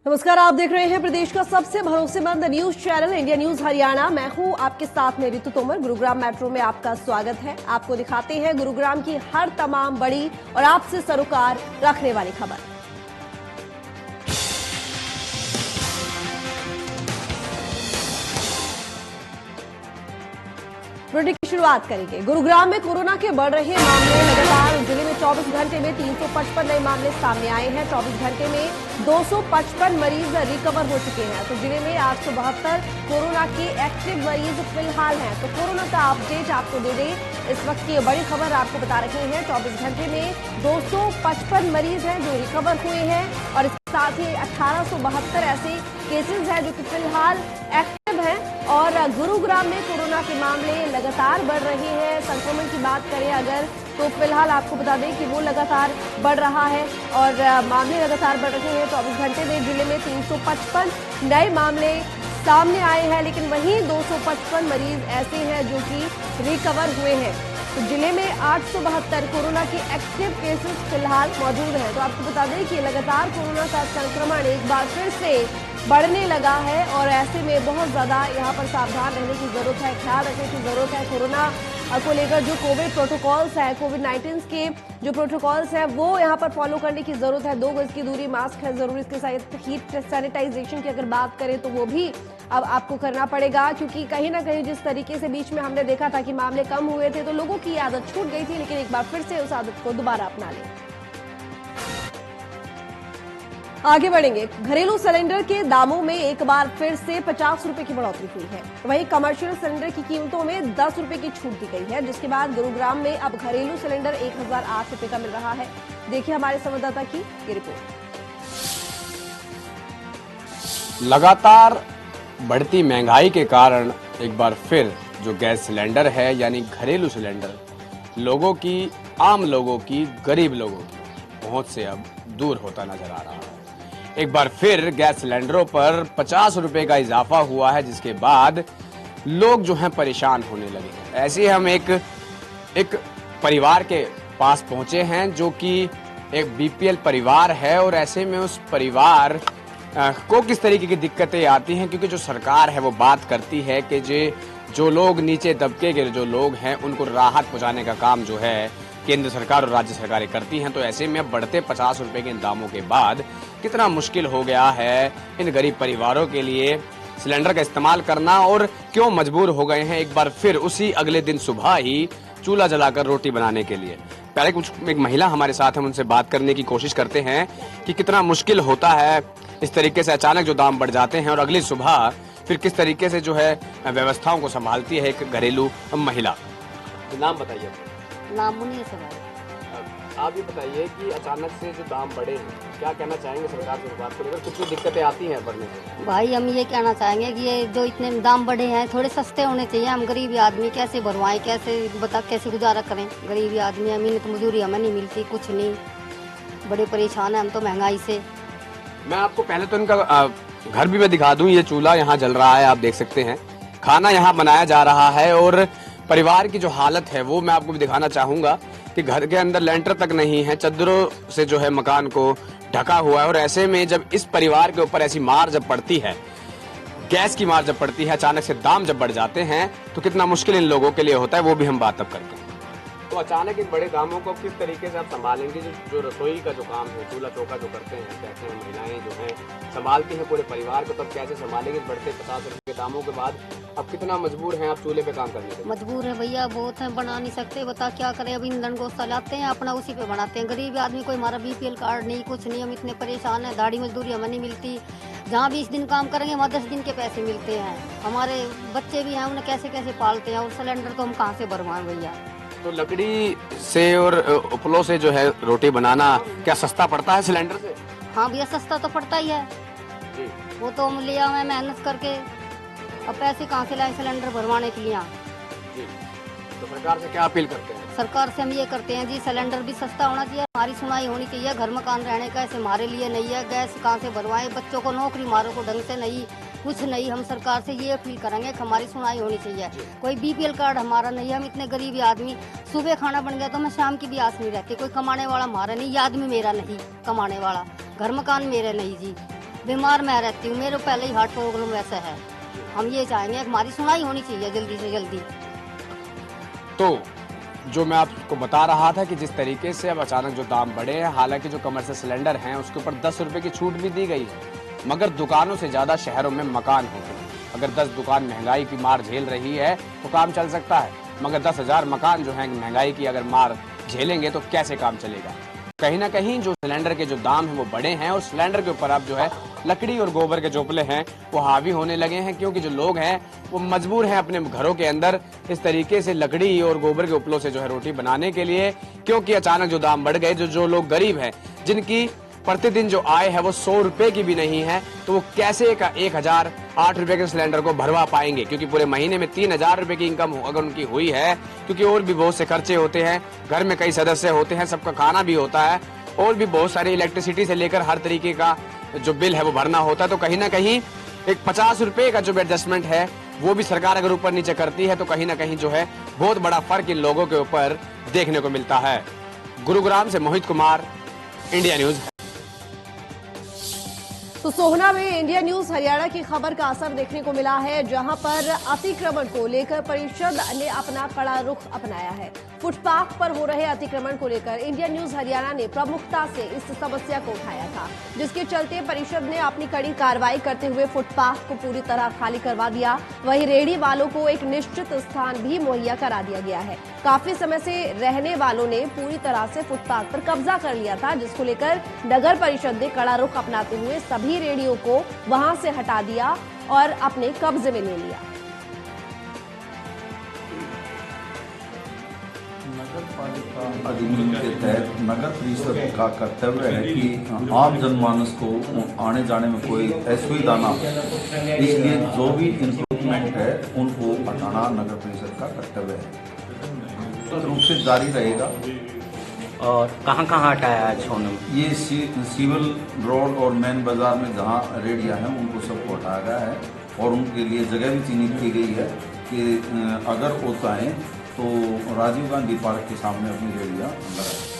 नमस्कार, आप देख रहे हैं प्रदेश का सबसे भरोसेमंद news channel India news Haryana. मैं हूं आपके साथ में ऋतु तोमर। गुरुग्राम मेट्रो में आपका स्वागत है। आपको दिखाते हैं गुरुग्राम की हर तमाम बड़ी और आपसे सरोकार रखने वाली खबर। बुलेटिन की शुरुआत करेंगे। गुरुग्राम में कोरोना के बढ़ रहे मामले लगातार। जिले में 24 घंटे में 355 नए मामले सामने आए हैं। 24 घंटे में 255 मरीज रिकवर हो चुके हैं। तो जिले में 872 कोरोना के एक्टिव मरीज फिलहाल हैं। तो कोरोना का अपडेट आपको दे दें, इस वक्त की बड़ी खबर आपको बता रहे हैं। 24 घंटे में 255 मरीज हैं जो रिकवर हुए हैं और इसके साथ ही 1872 ऐसे केसेस हैं जो कि फिलहाल एक्टिव हैं। और गुरुग्राम में कोरोना के मामले लगातार बढ़ रहे हैं। संक्रमण की बात करें अगर तो फिलहाल आपको बता दें कि वो लगातार बढ़ रहा है और मामले लगातार बढ़ रहे हैं। 24 घंटे में जिले में 355 नए मामले सामने आए हैं, लेकिन वहीं 255 मरीज ऐसे हैं जो कि रिकवर हुए हैं। तो जिले में 872 कोरोना के एक्टिव केसेस फिलहाल मौजूद हैं। तो आपको बता दें कि लगातार कोरोना का संक्रमण एक बार फिर से बढ़ने लगा है और ऐसे में बहुत ज्यादा यहाँ पर सावधान रहने की जरूरत है, ख्याल रखने की जरूरत है। कोरोना को लेकर जो कोविड प्रोटोकॉल्स है, कोविड-19 के जो प्रोटोकॉल्स हैं वो यहाँ पर फॉलो करने की जरूरत है। 2 गज की दूरी, मास्क है जरूरी, इसके साथ हीट सैनिटाइजेशन की अगर बात करें तो वो भी अब आपको करना पड़ेगा, क्योंकि कहीं ना कहीं जिस तरीके से बीच में हमने देखा था कि मामले कम हुए थे तो लोगों की आदत छूट गई थी, लेकिन एक बार फिर से उस आदत को दोबारा अपना लें। आगे बढ़ेंगे। घरेलू सिलेंडर के दामों में एक बार फिर से 50 रुपए की बढ़ोतरी हुई है। वहीं कमर्शियल सिलेंडर की कीमतों में 10 रुपए की छूट दी गई है, जिसके बाद गुरुग्राम में अब घरेलू सिलेंडर 1008 रुपए का मिल रहा है। देखिए हमारे संवाददाता की ये रिपोर्ट। लगातार बढ़ती महंगाई के कारण एक बार फिर जो गैस सिलेंडर है यानी घरेलू सिलेंडर लोगों की, आम लोगों की, गरीब लोगों की पहुंच से अब दूर होता नजर आ रहा है। एक बार फिर गैस सिलेंडरों पर 50 रुपए का इजाफा हुआ है, जिसके बाद लोग जो हैं परेशान होने लगे हैं। ऐसे ही हम एक परिवार के पास पहुंचे हैं जो कि एक बीपीएल परिवार है और ऐसे में उस परिवार को किस तरीके की दिक्कतें आती हैं, क्योंकि जो सरकार है वो बात करती है कि जो लोग नीचे तबके के जो लोग हैं उनको राहत पहुंचाने का काम जो है केंद्र सरकार और राज्य सरकारें करती हैं। तो ऐसे में बढ़ते 50 रुपए के दामों के बाद कितना मुश्किल हो गया है इन गरीब परिवारों के लिए सिलेंडर का इस्तेमाल करना, और क्यों मजबूर हो गए हैं एक बार फिर उसी अगले दिन सुबह ही चूल्हा जलाकर रोटी बनाने के लिए। पहले कुछ एक महिला हमारे साथ है, उनसे बात करने की कोशिश करते हैं कि कितना मुश्किल होता है इस तरीके से अचानक जो दाम बढ़ जाते हैं और अगली सुबह फिर किस तरीके से जो है व्यवस्थाओं को संभालती है एक घरेलू महिला। नाम बताइए। नाम मुनीर से भाई। आप ये बताइए कि अचानक से जो दाम बढ़े हैं, क्या कहना चाहेंगे सरकार की बात को लेकर? कितनी दिक्कतें आती हैं बढ़ने से? भाई हम ये कहना चाहेंगे कि ये जो इतने दाम बढ़े हैं थोड़े सस्ते होने चाहिए। हम गरीबी आदमी कैसे भरवाएं, कैसे गुजारा करें? गरीबी आदमी है, मिन्नत मजदूरी हमें नहीं मिलती, कुछ नहीं, बड़े परेशान है हम तो महंगाई से। मैं आपको पहले तो इनका घर भी मैं दिखा दूं। ये चूल्हा यहाँ जल रहा है, आप देख सकते हैं। खाना यहाँ बनाया जा रहा है और परिवार की जो हालत है वो मैं आपको भी दिखाना चाहूंगा कि घर के अंदर लेंटर तक नहीं है, चद्दरों से जो है मकान को ढका हुआ है। और ऐसे में जब इस परिवार के ऊपर ऐसी मार जब पड़ती है, गैस की मार जब पड़ती है, अचानक से दाम जब बढ़ जाते हैं तो कितना मुश्किल इन लोगों के लिए होता है, वो भी हम बात अब करते हैं। तो अचानक इन बड़े दामों को किस तरीके से आप संभालेंगे? जो रसोई का जो काम है, चूल्हा चौका जो करते हैं, कहते हैं महिलाएं जो हैं संभालती हैं पूरे परिवार को, तब कैसे संभालेंगे बढ़ते 50 रुपए के दामों के बाद? अब कितना मजबूर हैं आप चूल्हे पे काम करने के? मजबूर है भैया, बहुत है, बना नहीं सकते। बता क्या करें? अब ईंधन को चलाते हैं अपना, उसी पे बनाते हैं। गरीब आदमी कोई हमारा बीपीएल कार्ड नहीं, कुछ नहीं, हम इतने परेशान है। दाढ़ी मजदूरी हमें नहीं मिलती। जहाँ 20 दिन काम करेंगे वहाँ 10 दिन के पैसे मिलते हैं। हमारे बच्चे भी हैं, उन्हें कैसे कैसे पालते हैं, और सिलेंडर तो हम कहाँ से भरवाएं भैया? तो लकड़ी से और उपलों से जो है रोटी बनाना क्या सस्ता पड़ता है सिलेंडर से? हाँ भैया, सस्ता तो पड़ता ही है जी। वो तो हम लिया मैं मेहनत करके, अब पैसे कहाँ से लाए सिलेंडर भरवाने के लिए? जी। तो सरकार से क्या अपील करते हैं? सरकार से हम ये करते हैं जी, सिलेंडर भी सस्ता होना चाहिए, हमारी सुनाई होनी चाहिए। घर मकान रहने का ऐसे हमारे लिए नहीं है, गैस कहाँ से भरवाएं? बच्चों को नौकरी मारो को ढंग से नहीं, कुछ नहीं। हम सरकार से ये अपील करेंगे कि हमारी सुनाई होनी चाहिए। कोई बीपीएल कार्ड हमारा नहीं है, हम इतने गरीब आदमी, सुबह खाना बन गया तो हमें शाम की भी आस नहीं रहती। कोई कमाने वाला हमारा नहीं, ये आदमी मेरा नहीं कमाने वाला, घर मकान मेरे नहीं जी। बीमार मैं रहती हूँ, मेरे पहले ही हार्ट प्रॉब्लम वैसा है। हम ये चाहेंगे हमारी सुनाई होनी चाहिए जल्दी से जल्दी। तो जो मैं आपको बता रहा था कि जिस तरीके से अब अचानक जो दाम बढ़े हैं, हालांकि जो कमर्शियल सिलेंडर हैं उसके ऊपर 10 रुपए की छूट भी दी गई है, मगर दुकानों से ज्यादा शहरों में मकान होते हैं। अगर 10 दुकान महंगाई की मार झेल रही है तो काम चल सकता है, मगर 10,000 मकान जो है महंगाई की अगर मार झेलेंगे तो कैसे काम चलेगा। कहीं ना कहीं जो सिलेंडर के जो दाम हैं वो बढ़े हैं और सिलेंडर के ऊपर अब जो है लकड़ी और गोबर के चोपले हैं वो हावी होने लगे हैं, क्योंकि जो लोग हैं वो मजबूर हैं अपने घरों के अंदर इस तरीके से लकड़ी और गोबर के उपलों से जो है रोटी बनाने के लिए, क्योंकि अचानक जो दाम बढ़ गए। जो लोग गरीब हैं, जिनकी प्रतिदिन जो आय है वो 100 रुपए की भी नहीं है, तो वो कैसे 1008 रुपए के सिलेंडर को भरवा पाएंगे, क्योंकि पूरे महीने में 3000 रुपए की इनकम अगर उनकी हुई है, क्योंकि और भी बहुत से खर्चे होते हैं, घर में कई सदस्य होते हैं, सबका खाना भी होता है और भी बहुत सारी इलेक्ट्रिसिटी से लेकर हर तरीके का जो बिल है वो भरना होता है। तो कहीं ना कहीं एक 50 रुपए का जो एडजस्टमेंट है वो भी सरकार अगर ऊपर नीचे करती है तो कहीं ना कहीं जो है बहुत बड़ा फर्क इन लोगों के ऊपर देखने को मिलता है। गुरुग्राम से मोहित कुमार, इंडिया न्यूज। तो सोहना में इंडिया न्यूज हरियाणा की खबर का असर देखने को मिला है, जहां पर अतिक्रमण को लेकर परिषद ने अपना कड़ा रुख अपनाया है। फुटपाथ पर हो रहे अतिक्रमण को लेकर इंडिया न्यूज हरियाणा ने प्रमुखता से इस समस्या को उठाया था, जिसके चलते परिषद ने अपनी कड़ी कार्रवाई करते हुए फुटपाथ को पूरी तरह खाली करवा दिया। वहीं रेहड़ी वालों को एक निश्चित स्थान भी मुहैया करा दिया गया है। काफी समय से रहने वालों ने पूरी तरह से फुटपाथ पर कब्जा कर लिया था, जिसको लेकर नगर परिषद ने कड़ा रुख अपनाते हुए सभी रेहड़ियों को वहां से हटा दिया और अपने कब्जे में ले लिया। नगर पालिका अधिनियम के तहत नगर परिषद का कर्तव्य है कि आम जनमानस को आने जाने में कोई असुविधा ना हो, इसलिए जो भी इम्प्रूवमेंट है उनको हटाना नगर परिषद का कर्तव्य है, तो रूप से जारी रहेगा। और कहाँ कहाँ हटाया है सोनू? ये सिविल रोड और मेन बाजार में जहाँ रेडिया हैं उनको सबको हटाया गया है और उनके लिए जगह भी चिन्हित की गई है कि अगर वो चाहें तो राजीव गांधी पार्क के सामने अपनी रेडिया लगाएं।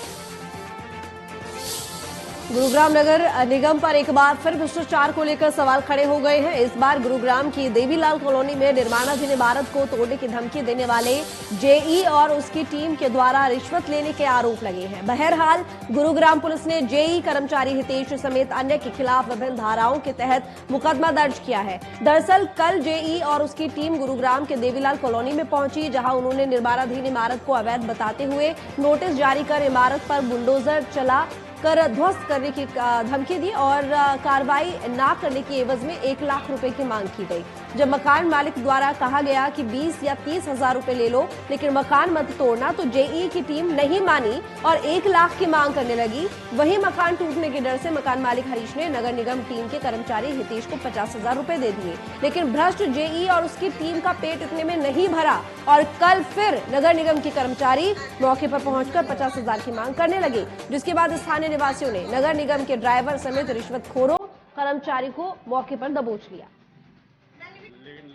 गुरुग्राम नगर निगम पर एक बार फिर भ्रष्टाचार को लेकर सवाल खड़े हो गए हैं। इस बार गुरुग्राम की देवीलाल कॉलोनी में निर्माणाधीन इमारत को तोड़ने की धमकी देने वाले जेई और उसकी टीम के द्वारा रिश्वत लेने के आरोप लगे हैं। बहरहाल गुरुग्राम पुलिस ने जेई कर्मचारी हितेश समेत अन्य के खिलाफ विभिन्न धाराओं के तहत मुकदमा दर्ज किया है। दरअसल कल जेई और उसकी टीम गुरुग्राम के देवीलाल कॉलोनी में पहुंची, जहां उन्होंने निर्माणाधीन इमारत को अवैध बताते हुए नोटिस जारी कर इमारत पर बुलडोजर चला कर ध्वस्त करने की धमकी दी और कार्रवाई न करने की एवज में 1 लाख रुपए की मांग की गई। जब मकान मालिक द्वारा कहा गया कि 20 या 30 हजार रुपए ले लो लेकिन मकान मत तोड़ना, तो जेई की टीम नहीं मानी और 1 लाख की मांग करने लगी। वहीं मकान टूटने के डर से मकान मालिक हरीश ने नगर निगम टीम के कर्मचारी हितेश को 50,000 रुपए दे दिए, लेकिन भ्रष्ट जेई और उसकी टीम का पेट इतने में नहीं भरा और कल फिर नगर निगम के कर्मचारी मौके पर पहुंचकर 50,000 की मांग करने लगे, जिसके बाद स्थानीय निवासियों ने नगर निगम के ड्राइवर समेत रिश्वतखोरों कर्मचारी को मौके पर दबोच लिया।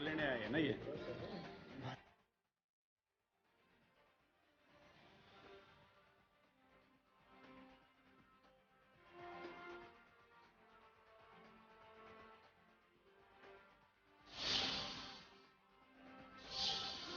लेने आए हैं ना ये।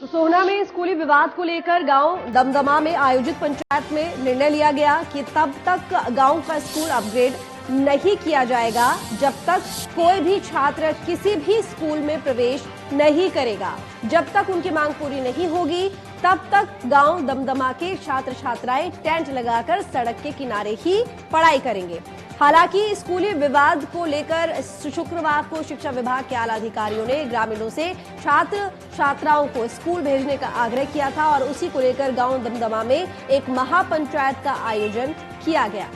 तो सोहना में स्कूली विवाद को लेकर गांव दमदमा में आयोजित पंचायत में निर्णय लिया गया कि तब तक गांव का स्कूल अपग्रेड नहीं किया जाएगा जब तक कोई भी छात्र किसी भी स्कूल में प्रवेश नहीं करेगा। जब तक उनकी मांग पूरी नहीं होगी तब तक गांव दमदमा के छात्र छात्राएं टेंट लगाकर सड़क के किनारे ही पढ़ाई करेंगे। हालांकि स्कूली विवाद को लेकर शुक्रवार को शिक्षा विभाग के आला अधिकारियों ने ग्रामीणों से छात्र छात्राओं को स्कूल भेजने का आग्रह किया था और उसी को लेकर गांव दमदमा में एक महापंचायत का आयोजन किया गया।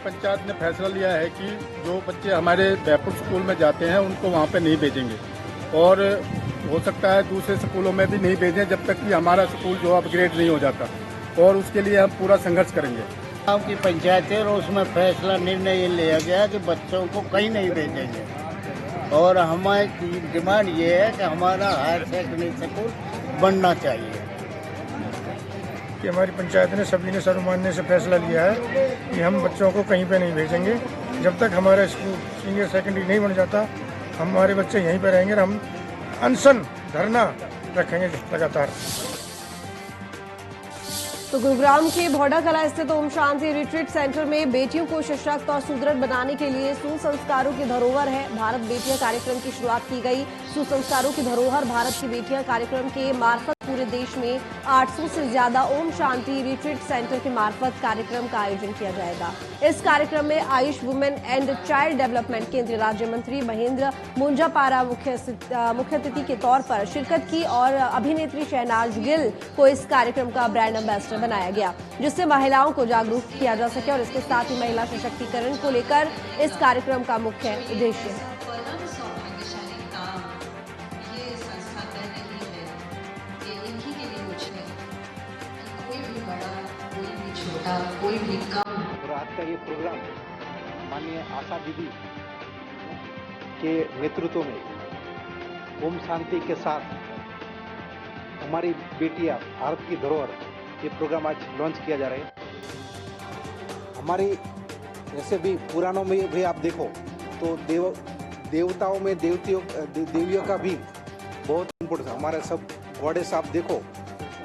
पंचायत ने फैसला लिया है कि जो बच्चे हमारे बैपुर स्कूल में जाते हैं उनको वहाँ पे नहीं भेजेंगे और हो सकता है दूसरे स्कूलों में भी नहीं भेजें जब तक कि हमारा स्कूल जो अपग्रेड नहीं हो जाता, और उसके लिए हम पूरा संघर्ष करेंगे। गाँव की पंचायत है और उसमें फैसला निर्णय ये लिया गया कि बच्चों को कहीं नहीं भेजेंगे और हमारी डिमांड ये है कि हमारा हायर सेकेंडरी स्कूल बनना चाहिए। कि हमारी पंचायत ने सभी ने सर्वमान्य से फैसला लिया है कि हम बच्चों को कहीं पे नहीं भेजेंगे। जब तक हमारा स्कूल सीनियर सेकेंडरी नहीं बन जाता हमारे बच्चे यहीं पर रहेंगे और हम अनशन धरना रखेंगे लगातार। तो गुरुग्राम के भौडा कला स्थित ओम शांति रिट्रीट सेंटर में बेटियों को सशक्त और सुदृढ़ बनाने के लिए सुसंस्कारों की धरोहर है भारत बेटियां कार्यक्रम की शुरुआत की गई। सुसंस्कारों की धरोहर भारत की बेटियां कार्यक्रम के मार्फत पूरे देश में 800 से ज्यादा ओम शांति रिट्रीट सेंटर के मार्फत कार्यक्रम का आयोजन किया जाएगा। इस कार्यक्रम में Ayush women and child development केंद्रीय राज्य मंत्री महेंद्र मुंजापारा मुख्य अतिथि के तौर पर शिरकत की और अभिनेत्री शहनाज गिल को इस कार्यक्रम का ब्रांड एम्बेसडर बनाया गया, जिससे महिलाओं को जागरूक किया जा सके और इसके साथ ही महिला सशक्तिकरण को लेकर इस कार्यक्रम का मुख्य उद्देश्य है। कोई भी काम रात का ये प्रोग्राम माननीय आशा दीदी के नेतृत्व में ओम शांति के साथ हमारी बेटियां भारत की धरोहर ये प्रोग्राम आज लॉन्च किया जा रहा है। हमारी जैसे भी पुराणों में भी आप देखो तो देवताओं में देवियों का भी बहुत इम्पोर्टेंस है। हमारे सब गॉडेस आप देखो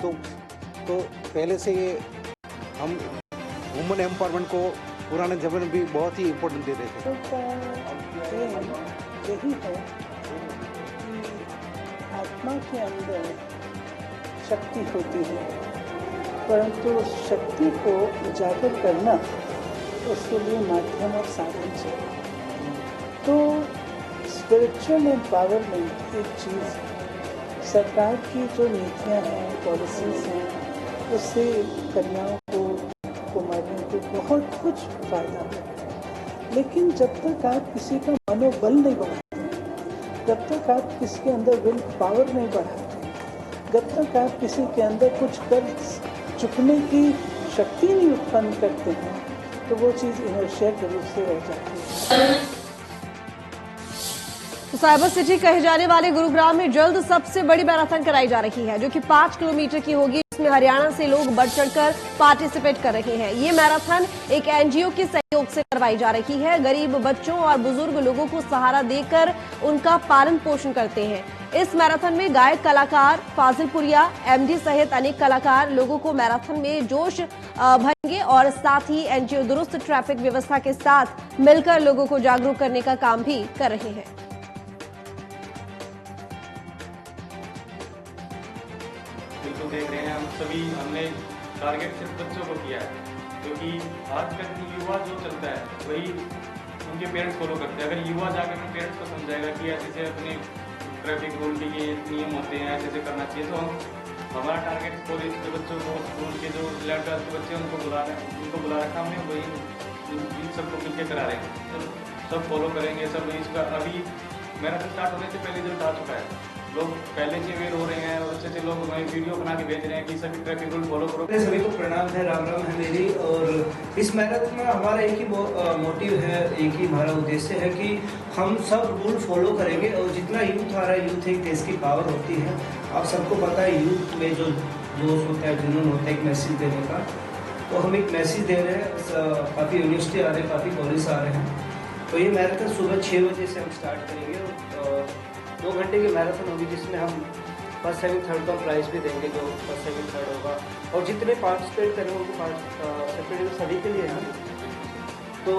तो पहले से ये हम वुमेन एम्पावरमेंट को पुराने जमाने में भी बहुत ही इम्पोर्टेंट देते थे। यही है कि आत्मा के अंदर शक्ति होती है, परंतु उस शक्ति को उजागर करना उसके लिए माध्यम और साधन चाहिए। तो स्पिरिचुअल एम्पावरमेंट एक चीज़ है। सरकार की जो नीतियाँ हैं, पॉलिसीज़ हैं, उससे कन्याओं को, कुमारियों को बहुत कुछ फायदा है। लेकिन जब तक आप किसी का मनोबल नहीं बढ़ाते, जब तक आप किसी के अंदर विल पावर नहीं बढ़ाते, जब तक आप किसी के अंदर कुछ कर चुकने की शक्ति नहीं उत्पन्न करते हैं, तो वो चीज़ इनर्शिया के रूप से रह जाती है। तो साइबर सिटी कहे जाने वाले गुरुग्राम में जल्द सबसे बड़ी मैराथन कराई जा रही है, जो कि 5 किलोमीटर की होगी। इसमें हरियाणा से लोग बढ़ चढ़कर पार्टिसिपेट कर रहे हैं। ये मैराथन एक एनजीओ के सहयोग से करवाई जा रही है। गरीब बच्चों और बुजुर्ग लोगों को सहारा देकर उनका पालन पोषण करते हैं। इस मैराथन में गायक कलाकार फाजिलपुरिया, एमडी सहित अनेक कलाकार लोगों को मैराथन में जोश भरेंगे और साथ ही एनजीओ दुरुस्त ट्रैफिक व्यवस्था के साथ मिलकर लोगों को जागरूक करने का काम भी कर रहे हैं। बिल्कुल देख रहे हैं हम सभी, हमने टारगेट सिर्फ बच्चों को किया है, क्योंकि आजकल की युवा जो चलता है वही उनके पेरेंट्स फॉलो करते हैं। अगर युवा जाकर अपने पेरेंट्स को समझाएगा कि ऐसे से अपने ट्रैफिक रूल के ये नियम होते हैं, ऐसे से करना चाहिए, तो हमारा टारगेट कॉलेज के बच्चों को, स्कूल के जो 11th क्लास के बच्चे उनको बुला रखा हमने, वही इन सबको मिलकर करा रहे हैं। तो सब फॉलो करेंगे, सब इसका अभी मैराथन स्टार्ट होने से पहले जो आ चुका है, लोग पहले से अवेयर हो रहे हैं और अच्छे अच्छे लोग हमें वीडियो बना के भेज रहे हैं कि सभी ट्रैफिक रूल फॉलो करो। सभी को प्रणाम है, राम राम है मेरी। और इस मैराथन में हमारा एक ही मोटिव है, एक ही हमारा उद्देश्य है कि हम सब रूल फॉलो करेंगे और जितना यूथ आ रहा है, यूथ एक देश की पावर होती है। आप सबको पता है यूथ में जो जोश होता है, जुनून होता है एक मैसेज देने का, तो हम एक मैसेज दे रहे हैं। काफ़ी यूनिवर्सिटी आ रहे हैं, काफ़ी कॉलेज आ रहे हैं। तो ये मैराथन सुबह 6 बजे से हम स्टार्ट करेंगे और 2 घंटे की मैराथन होगी, जिसमें हम फर्स्ट सेकंड थर्ड का प्राइज़ भी देंगे, जो फर्स्ट सेकंड थर्ड होगा। और जितने पार्टिसिपेट करेंगे उनको सेपरेट सभी के लिए है। तो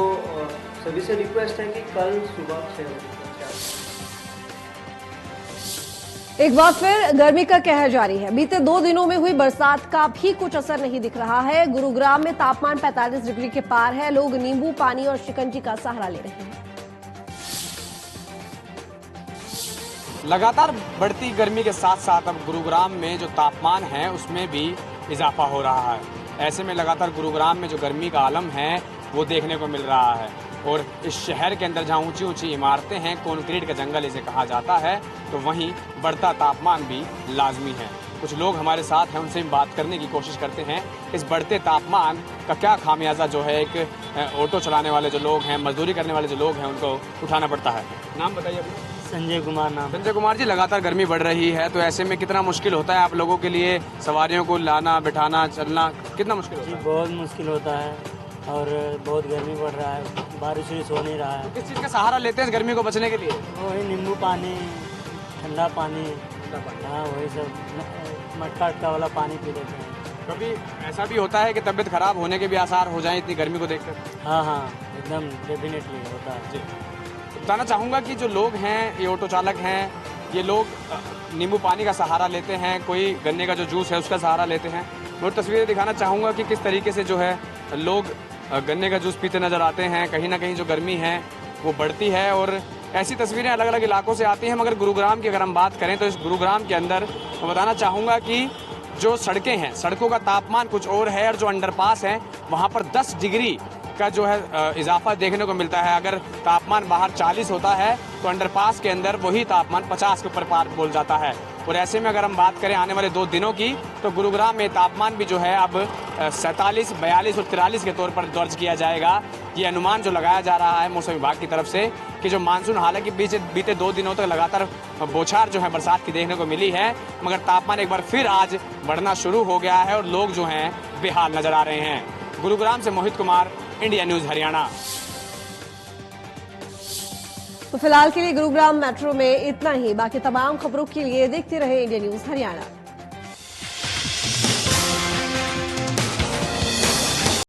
सभी से रिक्वेस्ट है कि कल सुबह 6 बजे। एक बार फिर गर्मी का कहर जारी है। बीते 2 दिनों में हुई बरसात का भी कुछ असर नहीं दिख रहा है। गुरुग्राम में तापमान 45 डिग्री के पार है। लोग नींबू पानी और शिकंजी का सहारा ले रहे हैं। लगातार बढ़ती गर्मी के साथ साथ अब गुरुग्राम में जो तापमान है उसमें भी इजाफा हो रहा है। ऐसे में लगातार गुरुग्राम में जो गर्मी का आलम है वो देखने को मिल रहा है। और इस शहर के अंदर जहाँ ऊंची ऊंची इमारतें हैं, कंक्रीट का जंगल इसे कहा जाता है, तो वहीं बढ़ता तापमान भी लाजमी है। कुछ लोग हमारे साथ हैं, उनसे हम बात करने की कोशिश करते हैं। इस बढ़ते तापमान का क्या खामियाजा जो है एक ऑटो चलाने वाले जो लोग हैं, मजदूरी करने वाले जो लोग हैं, उनको उठाना पड़ता है। नाम बताइए अपना। संजय कुमार नाम। संजय कुमार जी, लगातार गर्मी बढ़ रही है, तो ऐसे में कितना मुश्किल होता है आप लोगों के लिए सवारियों को लाना बिठाना चलना, कितना मुश्किल होता है? बहुत मुश्किल होता है और बहुत गर्मी पड़ रहा है, बारिश वारिश हो नहीं रहा है। किस चीज़ का सहारा लेते हैं इस गर्मी को बचने के लिए? वही नींबू पानी, ठंडा पानी, हाँ वही सब मटका अटका वाला पानी पी लेते हैं। कभी ऐसा भी होता है कि तबीयत खराब होने के भी आसार हो जाएं इतनी गर्मी को देखकर? हाँ हाँ एकदम डेफिनेटली होता है। जी, बताना चाहूँगा कि जो लोग हैं, ये ऑटो चालक हैं, ये लोग नींबू पानी का सहारा लेते हैं, कोई गन्ने का जो जूस है उसका सहारा लेते हैं। मैं तस्वीरें दिखाना चाहूँगा कि किस तरीके से जो है लोग गन्ने का जूस पीते नज़र आते हैं। कहीं ना कहीं जो गर्मी है वो बढ़ती है और ऐसी तस्वीरें अलग अलग इलाकों से आती हैं। मगर गुरुग्राम की अगर हम बात करें तो इस गुरुग्राम के अंदर मैं बताना चाहूँगा कि जो सड़कें हैं, सड़कों का तापमान कुछ और है और जो अंडरपास हैं वहाँ पर 10 डिग्री का जो है इजाफा देखने को मिलता है। अगर तापमान बाहर 40 होता है तो अंडरपास के अंदर वही तापमान 50 के ऊपर पार बोल जाता है। और ऐसे में अगर हम बात करें आने वाले 2 दिनों की तो गुरुग्राम में तापमान भी जो है अब 47, 42 और 43 के तौर पर दर्ज किया जाएगा। ये अनुमान जो लगाया जा रहा है मौसम विभाग की तरफ से कि जो मानसून हालांकि बीते 2 दिनों तक लगातार बौछार जो है बरसात की देखने को मिली है, मगर तापमान एक बार फिर आज बढ़ना शुरू हो गया है और लोग जो हैं बेहाल नजर आ रहे हैं। गुरुग्राम से मोहित कुमार, इंडिया न्यूज हरियाणा। तो फिलहाल के लिए गुरुग्राम मेट्रो में इतना ही। बाकी तमाम खबरों के लिए देखते रहे इंडिया न्यूज हरियाणा।